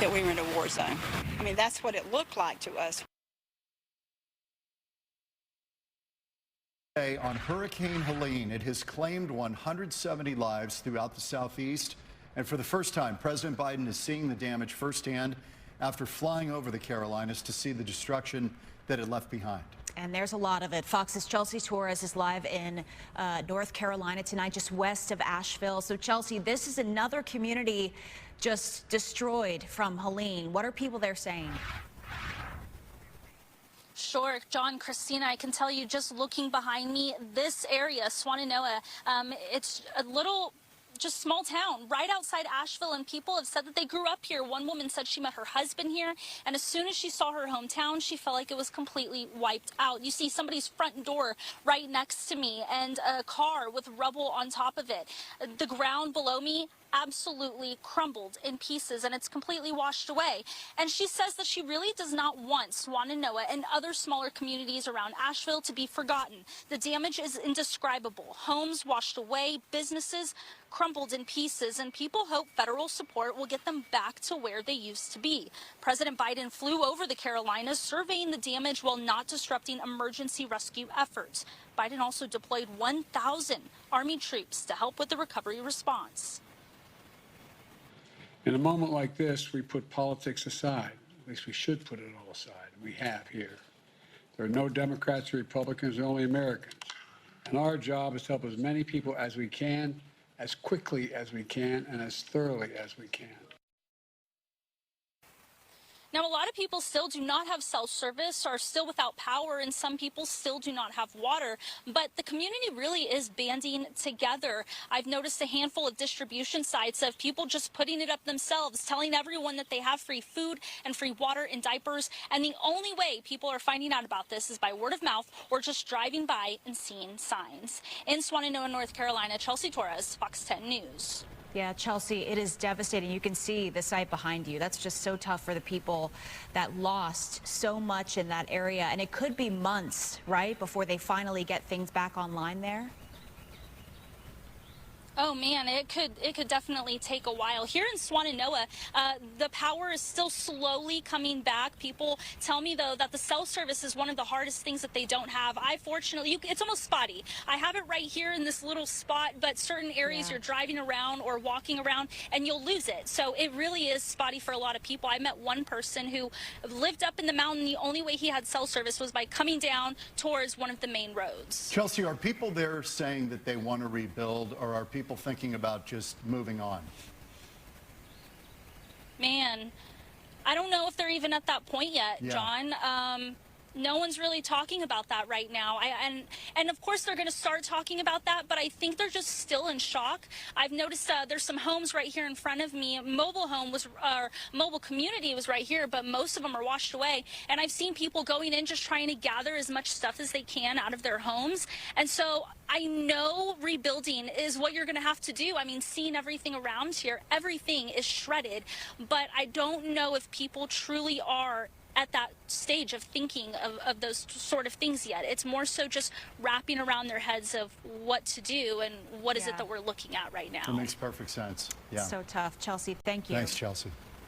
that we were in a war zone. I mean, that's what it looked like to us. On Hurricane Helene, it has claimed 170 lives throughout the southeast. And for the first time, President Biden is seeing the damage firsthand after flying over the Carolinas to see the destruction that it left behind. And there's a lot of it. Fox's Chelsea Torres is live in North Carolina tonight, just west of Asheville. So, Chelsea, this is another community just destroyed from Helene. What are people there saying? Sure, John, Christina, I can tell you just looking behind me, this area, Swannanoa, it's a little just small town right outside Asheville, and people have said that they grew up here. One woman said she met her husband here, and as soon as she saw her hometown, she felt like it was completely wiped out. You see somebody's front door right next to me and a car with rubble on top of it. The ground below me absolutely crumbled in pieces, and it's completely washed away. And she says that she really does not want Swannanoa and other smaller communities around Asheville to be forgotten. The damage is indescribable. Homes washed away, businesses crumbled in pieces, and people hope federal support will get them back to where they used to be. President Biden flew over the Carolinas, surveying the damage while not disrupting emergency rescue efforts. Biden also deployed 1,000 Army troops to help with the recovery response. In a moment like this, we put politics aside. At least we should put it all aside. We have here. There are no Democrats or Republicans, only Americans. And our job is to help as many people as we can, as quickly as we can, and as thoroughly as we can. Now, a lot of people still do not have cell service, are still without power, and some people still do not have water. But the community really is banding together. I've noticed a handful of distribution sites of people just putting it up themselves, telling everyone that they have free food and free water and diapers. And the only way people are finding out about this is by word of mouth or just driving by and seeing signs. In Swannanoa, North Carolina, Chelsea Torres, Fox 10 News. Yeah, Chelsea, it is devastating. You can see the site behind you. That's just so tough for the people that lost so much in that area. And it could be months, right, before they finally get things back online there? Oh man, it could definitely take a while. Here in Swannanoa, the power is still slowly coming back. People tell me though that the cell service is one of the hardest things that they don't have. It's almost spotty. I have it right here in this little spot, but certain areas you're driving around or walking around and you'll lose it. So it really is spotty for a lot of people. I met one person who lived up in the mountain. The only way he had cell service was by coming down towards one of the main roads. Chelsea, are people there saying that they want to rebuild, or are people thinking about just moving on? Man, I don't know if they're even at that point yet, John. No one's really talking about that right now. And of course they're going to start talking about that, but I think they're just still in shock. I've noticed there's some homes right here in front of me. Mobile community was right here, but most of them are washed away. And I've seen people going in just trying to gather as much stuff as they can out of their homes. And so I know rebuilding is what you're going to have to do. I mean, seeing everything around here, everything is shredded, but I don't know if people truly are at that stage of thinking of those sort of things yet. It's more so just wrapping around their heads of what to do and what is it that we're looking at right now. It makes perfect sense. Yeah. So tough. Chelsea, thank you. Thanks, Chelsea.